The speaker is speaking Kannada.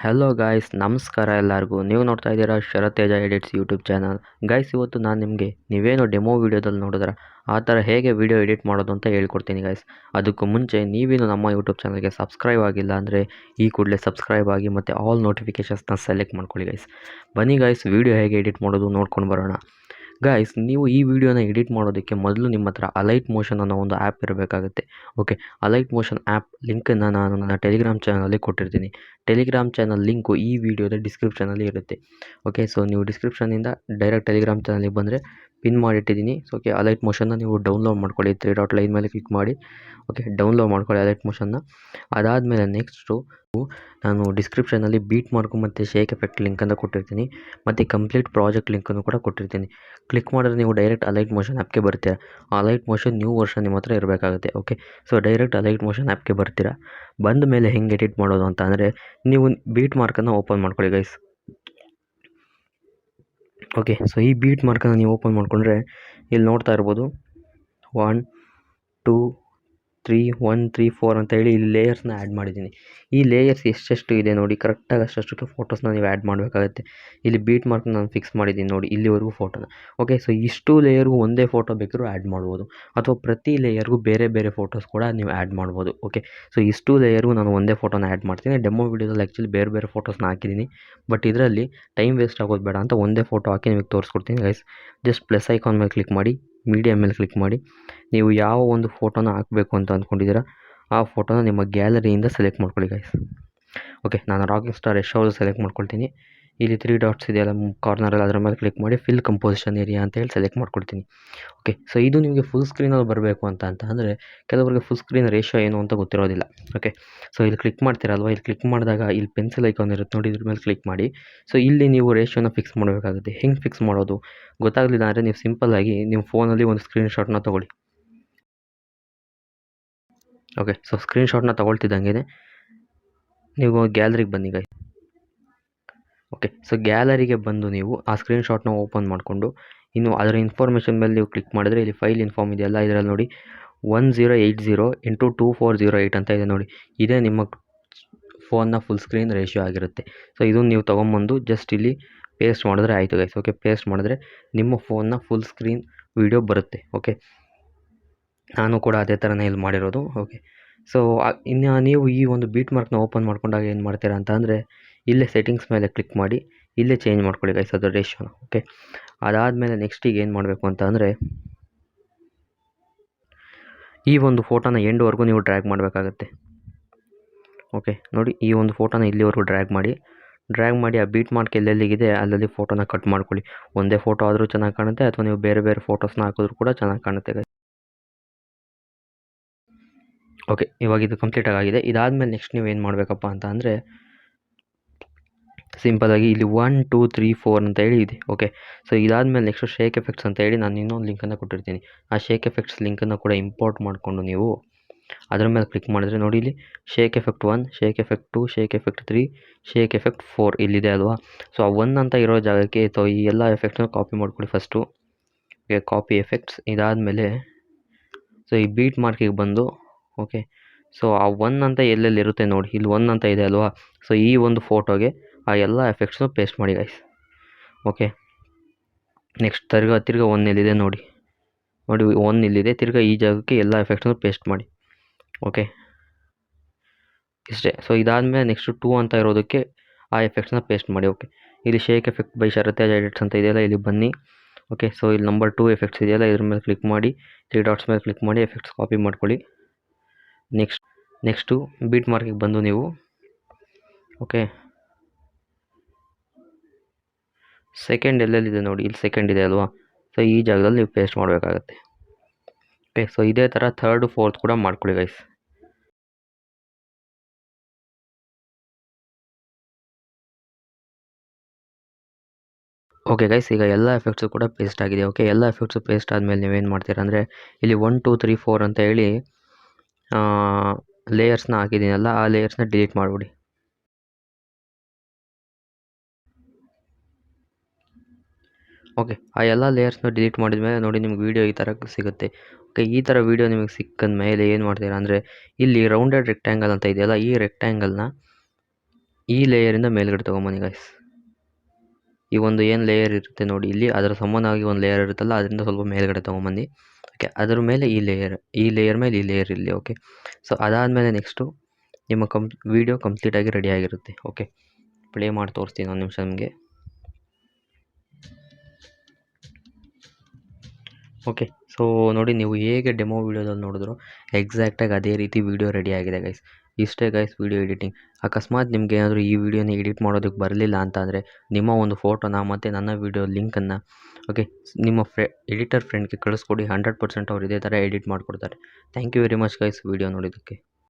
ಹಲೋ ಗಾಯ್ಸ್, ನಮಸ್ಕಾರ ಎಲ್ಲರಿಗೂ. ನೀವು ನೋಡ್ತಾ ಇದ್ದೀರಾ ಶರತೇಜ ಎಡಿಟ್ಸ್ ಯೂಟ್ಯೂಬ್ ಚಾನಲ್. ಗಾಯ್ಸ್, ಇವತ್ತು ನಾನು ನಿಮಗೆ ನೀವೇನು ಡೆಮೋ ವೀಡಿಯೋದಲ್ಲಿ ನೋಡಿದ್ರೆ ಆ ಥರ ಹೇಗೆ ವೀಡಿಯೋ ಎಡಿಟ್ ಮಾಡೋದು ಅಂತ ಹೇಳ್ಕೊಡ್ತೀನಿ ಗಾಯ್ಸ್. ಅದಕ್ಕೂ ಮುಂಚೆ ನೀವೇನು ನಮ್ಮ ಯೂಟ್ಯೂಬ್ ಚಾನಲ್ಗೆ ಸಬ್ಸ್ಕ್ರೈಬ್ ಆಗಿಲ್ಲ ಅಂದರೆ ಈ ಕೂಡಲೇ ಸಬ್ಸ್ಕ್ರೈಬ್ ಆಗಿ ಮತ್ತು ಆಲ್ ನೋಟಿಫಿಕೇಷನ್ಸ್ನ ಸೆಲೆಕ್ಟ್ ಮಾಡ್ಕೊಳ್ಳಿ ಗಾಯ್ಸ್. ಬನ್ನಿ ಗಾಯ್ಸ್, ವೀಡಿಯೋ ಹೇಗೆ ಎಡಿಟ್ ಮಾಡೋದು ನೋಡ್ಕೊಂಡು ಬರೋಣ. ಗಾಯ್ಸ್, ನೀವು ಈ ವಿಡಿಯೋನ ಎಡಿಟ್ ಮಾಡೋದಕ್ಕೆ ಮೊದಲು ನಿಮ್ಮ ಹತ್ರ ಅಲೈಟ್ ಮೋಷನ್ ಅನ್ನೋ ಒಂದು ಆ್ಯಪ್ ಇರಬೇಕಾಗುತ್ತೆ. ಓಕೆ, ಅಲೈಟ್ ಮೋಷನ್ ಆ್ಯಪ್ ಲಿಂಕನ್ನು ನಾನು ನನ್ನ ಟೆಲಿಗ್ರಾಮ್ ಚಾನಲಲ್ಲಿ ಕೊಟ್ಟಿರ್ತೀನಿ. ಟೆಲಿಗ್ರಾಮ್ ಚಾನಲ್ ಲಿಂಕು ಈ ವಿಡಿಯೋದ ಡಿಸ್ಕ್ರಿಪ್ಷನಲ್ಲಿ ಇರುತ್ತೆ. ಓಕೆ, ಸೊ ನೀವು ಡಿಸ್ಕ್ರಿಪ್ಷನಿಂದ ಡೈರೆಕ್ಟ್ ಟೆಲಿಗ್ರಾಮ್ ಚಾನಲಿಗೆ ಬಂದರೆ ಪಿನ್ ಮಾಡಿಟ್ಟಿದ್ದೀನಿ. ಸೊ ಓಕೆ, ಅಲೈಟ್ ಮೋಷನ್ನ ನೀವು ಡೌನ್ಲೋಡ್ ಮಾಡ್ಕೊಳ್ಳಿ. 3 ಡಾಟ್ ಲೈನ್ ಮೇಲೆ ಕ್ಲಿಕ್ ಮಾಡಿ ಓಕೆ, ಡೌನ್ಲೋಡ್ ಮಾಡ್ಕೊಳ್ಳಿ ಅಲೈಟ್ ಮೋಷನ್ನ. ಅದಾದಮೇಲೆ ನೆಕ್ಸ್ಟು ನಾನು ಡಿಸ್ಕ್ರಿಪ್ಷನಲ್ಲಿ ಬೀಟ್ ಮಾರ್ಕು ಮತ್ತು ಶೇಕ್ ಎಫೆಕ್ಟ್ ಲಿಂಕನ್ನು ಕೊಟ್ಟಿರ್ತೀನಿ, ಮತ್ತು ಕಂಪ್ಲೀಟ್ ಪ್ರಾಜೆಕ್ಟ್ ಲಿಂಕನ್ನು ಕೂಡ ಕೊಟ್ಟಿರ್ತೀನಿ. ಕ್ಲಿಕ್ ಮಾಡಿದ್ರೆ ನೀವು ಡೈರೆಕ್ಟ್ ಅಲೈಟ್ ಮೋಷನ್ ಆ್ಯಪ್ಗೆ ಬರ್ತೀರಾ. ಅಲೈಟ್ ಮೋಷನ್ ನ್ಯೂ ವರ್ಷನ್ ನಿಮ್ಮ ಹತ್ರ ಇರಬೇಕಾಗುತ್ತೆ. Okay, so direct Alight Motion ಆ್ಯಪ್ಗೆ ಬರ್ತೀರಾ. ಬಂದ ಮೇಲೆ ಹೆಂಗೆ ಎಡಿಟ್ ಮಾಡೋದು ಅಂತ ಅಂದರೆ, ನೀವು ಬೀಟ್ ಮಾರ್ಕನ್ನು ಓಪನ್ ಮಾಡ್ಕೊಳ್ಳಿ ಗೈಸ್. ಓಕೆ, ಸೊ ಈ ಬೀಟ್ ಮಾರ್ಕನ್ನು ನೀವು ಓಪನ್ ಮಾಡಿಕೊಂಡ್ರೆ ಇಲ್ಲಿ ನೋಡ್ತಾ ಇರ್ಬೋದು 1 2 3 1 3 4 ಅಂತ ಹೇಳಿ ಇಲ್ಲಿ ಲೇಯರ್ಸ್ನ ಆ್ಯಡ್ ಮಾಡಿದ್ದೀನಿ. ಈ ಲೇಯರ್ಸ್ ಎಷ್ಟೆಷ್ಟು ಇದೆ ನೋಡಿ, ಕರೆಕ್ಟಾಗಿ ಅಷ್ಟಷ್ಟು ಫೋಟೋಸ್ನ ನೀವು ಆ್ಯಡ್ ಮಾಡಬೇಕಾಗುತ್ತೆ. ಇಲ್ಲಿ ಬೀಟ್ ಮಾರ್ಕ್ ನಾನು ಫಿಕ್ಸ್ ಮಾಡಿದ್ದೀನಿ ನೋಡಿ, ಇಲ್ಲಿವರೆಗೂ ಫೋಟೋನ. ಓಕೆ, ಸೊ ಇಷ್ಟು ಲೇಯರ್ಗೂ ಒಂದೇ ಫೋಟೋ ಬೇಕಾದ್ರೂ ಆ್ಯಡ್ ಮಾಡ್ಬೋದು, ಅಥವಾ ಪ್ರತಿ ಲೇಯರ್ಗೂ ಬೇರೆ ಬೇರೆ ಫೋಟೋಸ್ ಕೂಡ ನೀವು ಆ್ಯಡ್ ಮಾಡ್ಬೋದು. ಓಕೆ, ಸೊ ಇಷ್ಟು ಲೇಯರ್ಗೂ ನಾನು ಒಂದೇ ಫೋಟೋನ ಆ್ಯಡ್ ಮಾಡ್ತೀನಿ. ಡೆಮೋ ವೀಡಿಯೋದಲ್ಲಿ ಆ್ಯಕ್ಚುಲಿ ಬೇರೆ ಬೇರೆ ಫೋಟೋಸ್ನ ಹಾಕಿದ್ದೀನಿ, ಬಟ್ ಇದರಲ್ಲಿ ಟೈಮ್ ವೇಸ್ಟ್ ಆಗೋದು ಬೇಡ ಅಂತ ಒಂದೇ ಫೋಟೋ ಹಾಕಿ ನಿಮಗೆ ತೋರಿಸ್ಕೊಡ್ತೀನಿ ಗೈಸ್. ಜಸ್ಟ್ ಪ್ಲಸ್ ಐಕಾನ್ ಮೇಲೆ ಕ್ಲಿಕ್ ಮಾಡಿ, ಮೀಡಿಯಾ ಮೇಲೆ ಕ್ಲಿಕ್ ಮಾಡಿ, ನೀವು ಯಾವ ಒಂದು ಫೋಟೋನ ಹಾಕಬೇಕು ಅಂತ ಅಂದ್ಕೊಂಡಿದ್ದೀರಾ ಆ ಫೋಟೋನ ನಿಮ್ಮ ಗ್ಯಾಲರಿಯಿಂದ ಸೆಲೆಕ್ಟ್ ಮಾಡ್ಕೊಳ್ಳಿ ಗೈಸ್. ಓಕೆ, ನಾನು ರಾಕಿಂಗ್ ಸ್ಟಾರ್ ಯಶ್ ಅವ್ರದ್ದು ಸೆಲೆಕ್ಟ್ ಮಾಡ್ಕೊಳ್ತೀನಿ. ಇಲ್ಲಿ 3 ಡಾಟ್ಸ್ ಇದೆಯಲ್ಲ ಕಾರ್ನರಲ್ಲಿ, ಅದರ ಮೇಲೆ ಕ್ಲಿಕ್ ಮಾಡಿ ಫಿಲ್ ಕಂಪೋಸಿಷನ್ ಏರಿಯಾ ಅಂತ ಹೇಳಿ ಸೆಲೆಕ್ಟ್ ಮಾಡ್ಕೊಳ್ತೀನಿ. ಓಕೆ, ಸೊ ಇದು ನಿಮಗೆ ಫುಲ್ ಸ್ಕ್ರೀನಲ್ಲಿ ಬರಬೇಕು ಅಂತ ಅಂದರೆ ಕೆಲವರಿಗೆ ಫುಲ್ ಸ್ಕ್ರೀನ್ ರೇಷಿಯೋ ಏನು ಅಂತ ಗೊತ್ತಿರೋದಿಲ್ಲ. ಓಕೆ, ಸೊ ಇಲ್ಲಿ ಕ್ಲಿಕ್ ಮಾಡ್ತೀರಲ್ವ, ಇಲ್ಲಿ ಕ್ಲಿಕ್ ಮಾಡಿದಾಗ ಇಲ್ಲಿ ಪೆನ್ಸಿಲ್ ಐಕಾನ್ ಇರುತ್ತೆ ನೋಡಿ, ಇದ್ರ ಮೇಲೆ ಕ್ಲಿಕ್ ಮಾಡಿ. ಸೊ ಇಲ್ಲಿ ನೀವು ರೇಷಿಯೋನ ಫಿಕ್ಸ್ ಮಾಡಬೇಕಾಗುತ್ತೆ. ಹೆಂಗೆ ಫಿಕ್ಸ್ ಮಾಡೋದು ಗೊತ್ತಾಗಲಿಲ್ಲ ಅಂದರೆ ನೀವು ಸಿಂಪಲ್ಲಾಗಿ ನಿಮ್ಮ ಫೋನಲ್ಲಿ ಒಂದು ಸ್ಕ್ರೀನ್ಶಾಟ್ನ ತೊಗೊಳ್ಳಿ. ಓಕೆ, ಸೊ ಸ್ಕ್ರೀನ್ಶಾಟ್ನ ತೊಗೊಳ್ತಿದ್ದಂಗೆ ನೀವು ಗ್ಯಾಲರಿಗೆ ಬನ್ನಿ ಗೈಸ್. ಓಕೆ, ಸೊ ಗ್ಯಾಲರಿಗೆ ಬಂದು ನೀವು ಆ ಸ್ಕ್ರೀನ್ಶಾಟ್ನ ಓಪನ್ ಮಾಡಿಕೊಂಡು ಇನ್ನು ಅದರ ಇನ್ಫಾರ್ಮೇಷನ್ ಮೇಲೆ ನೀವು ಕ್ಲಿಕ್ ಮಾಡಿದ್ರೆ ಇಲ್ಲಿ ಫೈಲ್ ಇನ್ಫಾರ್ಮ್ ಇದೆಯಲ್ಲ, ಇದರಲ್ಲಿ ನೋಡಿ 1080x2408 ಅಂತ ಇದೆ ನೋಡಿ. ಇದೇ ನಿಮ್ಮ ಫೋನ್ನ ಫುಲ್ ಸ್ಕ್ರೀನ್ ರೇಷಿಯೋ ಆಗಿರುತ್ತೆ. ಸೊ ಇದನ್ನು ನೀವು ತೊಗೊಂಬಂದು ಜಸ್ಟ್ ಇಲ್ಲಿ ಪೇಸ್ಟ್ ಮಾಡಿದ್ರೆ ಆಯಿತು ಗೈಸ್. ಓಕೆ, ಪೇಸ್ಟ್ ಮಾಡಿದ್ರೆ ನಿಮ್ಮ ಫೋನ್ನ ಫುಲ್ ಸ್ಕ್ರೀನ್ ವೀಡಿಯೋ ಬರುತ್ತೆ. ಓಕೆ, ನಾನು ಕೂಡ ಅದೇ ಥರನೇ ಇಲ್ಲಿ ಮಾಡಿರೋದು. ಓಕೆ, ಸೊ ಇನ್ನು ನೀವು ಈ ಒಂದು ಬೀಟ್ ಮಾರ್ಕ್ನ ಓಪನ್ ಮಾಡ್ಕೊಂಡಾಗ ಏನು ಮಾಡ್ತೀರಾ ಅಂತ ಅಂದರೆ, ಇಲ್ಲೇ ಸೆಟ್ಟಿಂಗ್ಸ್ ಮೇಲೆ ಕ್ಲಿಕ್ ಮಾಡಿ ಇಲ್ಲೇ ಚೇಂಜ್ ಮಾಡ್ಕೊಳ್ಳಿ ಗೈಸ್ ಅದರ ರೇಷಿಯೋನ. ಓಕೆ, ಅದಾದಮೇಲೆ ನೆಕ್ಸ್ಟಿಗೆ ಏನು ಮಾಡಬೇಕು ಅಂತ ಅಂದರೆ, ಈ ಒಂದು ಫೋಟೋನ ಎಂಡ್ವರೆಗೂ ನೀವು ಡ್ರ್ಯಾಗ್ ಮಾಡಬೇಕಾಗತ್ತೆ. ಓಕೆ, ನೋಡಿ ಈ ಒಂದು ಫೋಟೋನ ಇಲ್ಲಿವರೆಗೂ ಡ್ರ್ಯಾಗ್ ಮಾಡಿ ಆ ಬೀಟ್ ಮಾರ್ಕ್ ಎಲ್ಲೆಲ್ಲಿಗಿದೆ ಅಲ್ಲಲ್ಲಿ ಫೋಟೋನ ಕಟ್ ಮಾಡ್ಕೊಳ್ಳಿ. ಒಂದೇ ಫೋಟೋ ಆದರೂ ಚೆನ್ನಾಗಿ ಕಾಣುತ್ತೆ, ಅಥವಾ ನೀವು ಬೇರೆ ಬೇರೆ ಫೋಟೋಸ್ನ ಹಾಕಿದ್ರೂ ಕೂಡ ಚೆನ್ನಾಗಿ ಕಾಣುತ್ತೆ ಗೈಸ್. ಓಕೆ, ಇವಾಗ ಇದು ಕಂಪ್ಲೀಟ್ ಆಗಿದೆ. ಇದಾದಮೇಲೆ ನೆಕ್ಸ್ಟ್ ನೀವು ಏನು ಮಾಡಬೇಕಪ್ಪ ಅಂತ ಅಂದರೆ, ಸಿಂಪಲಾಗಿ ಇಲ್ಲಿ 1 2 3 4 ಅಂತ ಹೇಳಿ ಇದೆ. ಓಕೆ, ಸೊ ಇದಾದಮೇಲೆ ನೆಕ್ಸ್ಟು ಶೇಕ್ ಎಫೆಕ್ಟ್ಸ್ ಅಂತ ಹೇಳಿ ನಾನು ಇನ್ನೊಂದು ಲಿಂಕನ್ನು ಕೊಟ್ಟಿರ್ತೀನಿ. ಆ ಶೇಕ್ ಎಫೆಕ್ಟ್ಸ್ ಲಿಂಕನ್ನು ಕೂಡ ಇಂಪೋರ್ಟ್ ಮಾಡಿಕೊಂಡು ನೀವು ಅದರ ಮೇಲೆ ಕ್ಲಿಕ್ ಮಾಡಿದ್ರೆ ನೋಡಿ, ಇಲ್ಲಿ shake effect 1, shake effect 2, shake effect 3, shake effect 4 ಇಲ್ಲಿದೆ ಅಲ್ವಾ. ಸೊ ಆ 1 ಅಂತ ಇರೋ ಜಾಗಕ್ಕೆ ಈ ಎಲ್ಲ ಎಫೆಕ್ಟ್ನ ಕಾಪಿ ಮಾಡ್ಕೊಳ್ಳಿ ಫಸ್ಟು. Copy effects. ಇದಾದಮೇಲೆ ಸೊ ಈ ಬೀಟ್ ಮಾರ್ಕಿಗೆ ಬಂದು, ಓಕೆ, ಸೊ ಆ 1 ಅಂತ ಎಲ್ಲೆಲ್ಲಿ ಇರುತ್ತೆ ನೋಡಿ, ಇಲ್ಲಿ 1 ಅಂತ ಇದೆ ಅಲ್ವಾ. ಸೊ ಈ ಒಂದು ಫೋಟೋಗೆ ಆ ಎಲ್ಲ ಎಫೆಕ್ಟ್ಸ್ನು ಪೇಸ್ಟ್ ಮಾಡಿ ಗೈಸ್. ಓಕೆ, ನೆಕ್ಸ್ಟ್ ತಿರ್ಗಾ 1 ಇಲ್ಲಿದೆ ನೋಡಿ 1 ಇಲ್ಲಿದೆ. ತಿರ್ಗಾ ಈ ಜಾಗಕ್ಕೆ ಎಲ್ಲ ಎಫೆಕ್ಟ್ಸ್ನು ಪೇಸ್ಟ್ ಮಾಡಿ. ಓಕೆ, ಇಷ್ಟೇ. ಸೊ ಇದಾದಮೇಲೆ ನೆಕ್ಸ್ಟು 2 ಅಂತ ಇರೋದಕ್ಕೆ ಆ ಎಫೆಕ್ಟ್ಸ್ನ ಪೇಸ್ಟ್ ಮಾಡಿ. ಓಕೆ, ಇಲ್ಲಿ ಶೇಕ್ ಎಫೆಕ್ಟ್ ಬೈ ಶರತೇಜ ಎಡಿಟ್ಸ್ ಅಂತ ಇದೆಯಲ್ಲ, ಇಲ್ಲಿ ಬನ್ನಿ. ಓಕೆ, ಸೊ ಇಲ್ಲಿ ನಂಬರ್ 2 ಎಫೆಕ್ಟ್ಸ್ ಇದೆಯಲ್ಲ, ಇದ್ರ ಮೇಲೆ ಕ್ಲಿಕ್ ಮಾಡಿ 3 ಡಾಟ್ಸ್ ಮೇಲೆ ಕ್ಲಿಕ್ ಮಾಡಿ ಎಫೆಕ್ಟ್ಸ್ ಕಾಪಿ ಮಾಡ್ಕೊಳ್ಳಿ. ನೆಕ್ಸ್ಟು ಬೀಟ್ ಮಾರ್ಕಿಗೆ ಬಂದು ನೀವು, ಓಕೆ, ಸೆಕೆಂಡ್ ಎಲ್ಲೆಲ್ಲಿದೆ ನೋಡಿ, ಇಲ್ಲಿ ಸೆಕೆಂಡ್ ಇದೆ ಅಲ್ವಾ. ಸೊ ಈ ಜಾಗದಲ್ಲಿ ನೀವು ಪೇಸ್ಟ್ ಮಾಡಬೇಕಾಗತ್ತೆ. ಓಕೆ, ಸೊ ಇದೇ ಥರ 3rd 4th ಕೂಡ ಮಾಡ್ಕೊಳ್ಳಿ ಗೈಸ್. ಓಕೆ ಗೈಸ್, ಈಗ ಎಲ್ಲ ಎಫೆಕ್ಟ್ಸು ಕೂಡ ಪೇಸ್ಟ್ ಆಗಿದೆ. ಓಕೆ, ಎಲ್ಲ ಎಫೆಕ್ಟ್ಸು ಪೇಸ್ಟ್ ಆದಮೇಲೆ ನೀವೇನು ಮಾಡ್ತೀರಾ ಅಂದರೆ, ಇಲ್ಲಿ 1 2 3 4 ಅಂತ ಹೇಳಿ ಲೇಯರ್ಸ್ನ ಹಾಕಿದ್ದೀನಲ್ಲ, ಆ ಲೇಯರ್ಸ್ನ ಡಿಲೀಟ್ ಮಾಡಿಬಿಡಿ. ಓಕೆ, ಆ ಎಲ್ಲ ಲೇಯರ್ಸ್ನ ಡಿಲೀಟ್ ಮಾಡಿದ ಮೇಲೆ ನೋಡಿ ನಿಮ್ಗೆ ವೀಡಿಯೋ ಈ ಥರ ಸಿಗುತ್ತೆ. ಓಕೆ, ಈ ಥರ ವೀಡಿಯೋ ನಿಮಗೆ ಸಿಕ್ಕದ ಮೇಲೆ ಏನು ಮಾಡ್ತೀರಾ ಅಂದರೆ, ಇಲ್ಲಿ ರೌಂಡೆಡ್ ರೆಕ್ಟ್ಯಾಂಗಲ್ ಅಂತ ಇದೆಯಲ್ಲ, ಈ ರೆಕ್ಟ್ಯಾಂಗಲ್ನ ಈ ಲೇಯರಿಂದ ಮೇಲ್ಗಡೆ ತೊಗೊಂಬನ್ನಿ ಗೈಸ್. ಈ ಒಂದು ಏನು ಲೇಯರ್ ಇರುತ್ತೆ ನೋಡಿ ಇಲ್ಲಿ, ಅದರ ಸಮಾನವಾಗಿ ಒಂದು ಲೇಯರ್ ಇರುತ್ತಲ್ಲ, ಅದರಿಂದ ಸ್ವಲ್ಪ ಮೇಲ್ಗಡೆ ತೊಗೊಂಬನ್ನಿ. ಓಕೆ, ಅದರ ಮೇಲೆ ಈ ಲೇಯರ್ ಮೇಲೆ ಈ ಲೇಯರ್ ಇಲ್ಲಿ. ಓಕೆ, ಸೊ ಅದಾದಮೇಲೆ ನೆಕ್ಸ್ಟು ನಿಮ್ಮ ವಿಡಿಯೋ ಕಂಪ್ಲೀಟಾಗಿ ರೆಡಿಯಾಗಿರುತ್ತೆ. ಓಕೆ, ಪ್ಲೇ ಮಾಡಿ ತೋರಿಸ್ತೀನಿ ಒಂದು ನಿಮಿಷ ನಿಮಗೆ. ಓಕೆ, ಸೊ ನೋಡಿ, ನೀವು ಹೇಗೆ ಡೆಮೋ ವೀಡಿಯೋದಲ್ಲಿ ನೋಡಿದ್ರು ಎಕ್ಸಾಕ್ಟಾಗಿ ಅದೇ ರೀತಿ ವೀಡಿಯೋ ರೆಡಿ ಆಗಿದೆ ಗೈಸ್. ಇಷ್ಟೇ ಗೈಸ್ ವೀಡಿಯೋ ಎಡಿಟಿಂಗ್. ಅಕಸ್ಮಾತ್ ನಿಮ್ಗೆ ಏನಾದರೂ ಈ ವಿಡಿಯೋನ ಎಡಿಟ್ ಮಾಡೋದಕ್ಕೆ ಬರಲಿಲ್ಲ ಅಂತ ಅಂದರೆ ನಿಮ್ಮ ಒಂದು ಫೋಟೋನ ಮತ್ತು ನನ್ನ ವಿಡಿಯೋ ಲಿಂಕನ್ನು ಓಕೆ ನಿಮ್ಮ ಎಡಿಟರ್ ಫ್ರೆಂಡ್ಗೆ ಕಳಿಸ್ಕೊಡಿ. 100% ಅವ್ರು ಇದೇ ಥರ ಎಡಿಟ್ ಮಾಡಿಕೊಡ್ತಾರೆ. Thank you very much guys video ನೋಡಿದ್ದಕ್ಕೆ.